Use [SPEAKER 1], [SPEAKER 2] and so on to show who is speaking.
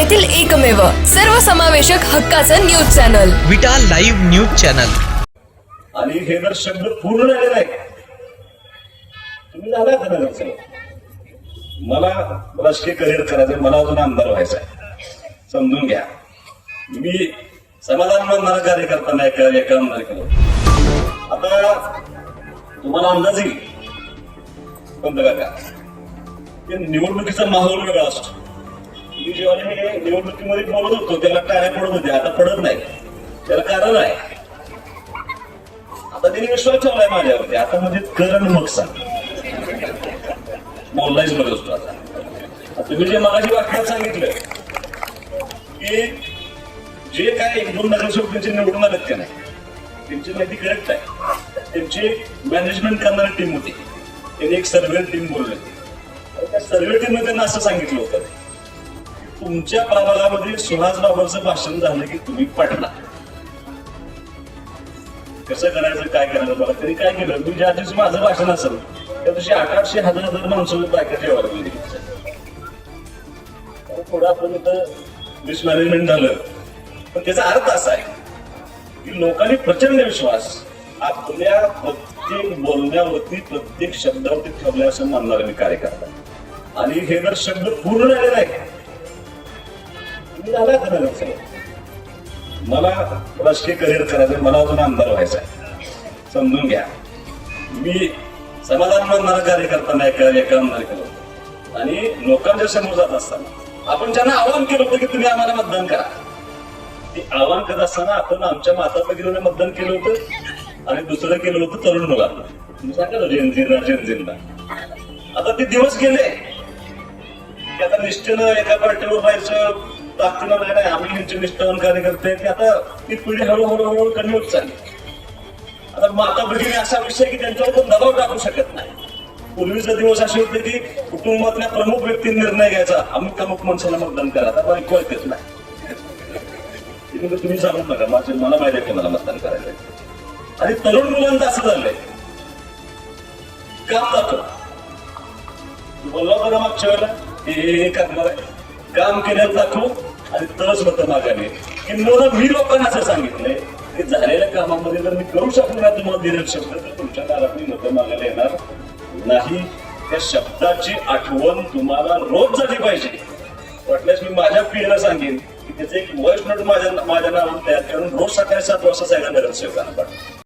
[SPEAKER 1] येथील एकमेव सर्वसमावेशक हक्काचं न्यूज चॅनल
[SPEAKER 2] विटा लाईव्ह न्यूज चॅनल.
[SPEAKER 3] आणि हे जर शब्द पूर्ण झाले नाही, तुम्ही झाला का नगरसेवक? मला राजकीय करिअर करायचं, मला अजून आमदार व्हायचं आहे, समजून घ्या. मी समाधान मानणारा कार्यकर्ता नाही का एका आमदार केलं. आता तुम्हाला अंदाज येईल पण बघा का, निवडणुकीचा माहोल वेगळा असतो. मी जेव्हा हे निवडणुकीमध्ये बोलत होतो त्याला टाळ्या पडत होते, आता पडत नाही. त्याला कारण आहे, आता त्यांनी विश्वास ठेवलाय माझ्यावरती. आता म्हणजे कर आणि मग सांग, बोललायच बरं असतो. आता तुम्ही जे मगाशी वाक्यात सांगितलं की जे काय एक दोन नगरसेवक त्यांचे निवडून आलेत का नाही, त्यांची माहिती करेक्ट आहे. त्यांची मॅनेजमेंट करणारी टीम होती, त्यांनी एक सर्व्हे टीम बोलली. त्या सर्व्हे टीमने त्यांना असं सांगितलं होतं, तुमच्या प्रभागामध्ये सुहास बाबरचं भाषण झालं की तुम्ही पटला. कसं करायचं काय करायचं बघा. तरी काय केलं, मी ज्या दिवशी माझं भाषण असेल त्या दिवशी 800 हजार माणसं बायका ठेवायला गेली. थोडं आपण इथं मिसमॅनेजमेंट झालं, पण त्याचा अर्थ असा आहे की लोकांनी प्रचंड विश्वास आपल्या प्रत्येक बोलण्यावरती प्रत्येक शब्दावरती ठेवलाय असं मानणारा मी कार्यकर्ता. आणि हे जर शब्द पूर्ण झाले नाही, तुम्ही झाला का नगरसेवक? मला राजकीय करिअर करायचं, मला अजून आमदार व्हायचं आहे, समजून घ्या. मी समाधान मानणारा कार्यकर्ता नाही का एका आमदार केलं. आणि लोकांच्या समोर जात असताना आपण ज्यांना आवाहन केलं होतं की तुम्ही आम्हाला मतदान करा, ते आवाहन करत असताना आपण आमच्या माता भगिनीला मतदान केलं होतं आणि दुसरं केलं होतं तरुण मुलांना. तुम्ही सांगा जेनझीला. आता ते दिवस गेले की आता निष्ठेनं एका पार्टीवर राहायचं ताकदीनं नाही. आम्ही ह्यांचे निष्ठावान कार्यकर्ते की आता ती पिढी हळूहळू कमी होत चालली. आता माता भगिनी असा विषय की त्यांच्यावर पण दबाव टाकू शकत नाही. पूर्वीचे दिवस असे होते की कुटुंबातल्या प्रमुख व्यक्तींनी निर्णय घ्यायचा, अमुक अमुक माणसाला मतदान करा. आता बायको ऐकत नाही. तुम्ही सांगू नका, मला माहिती आहे कोणाला मतदान करायचं. आणि तरुण मुलांचं असं झालंय, काम दाखव. बोलला बघा मागच्या वेळेला हे करणार आहे, काम केल्यावर दाखवू आणि तरच मतं मागावी. किंवा मी लोकांना असं सांगितलंय की झालेल्या कामामध्ये जर मी करू शकलो ना तुम्हाला दिलेला शब्द, तर तुमच्या काळात मी मतं मागायला येणार नाही. त्या शब्दाची आठवण तुम्हाला रोज झाली पाहिजे. वाटल्यास मी माझ्या पिढीला सांगेन की त्याचं एक व्हॉइस नोट माझ्या नावावर तयार करून रोज सकाळी 7 वाजता सगळ्या नगरसेवकांना पाठवा.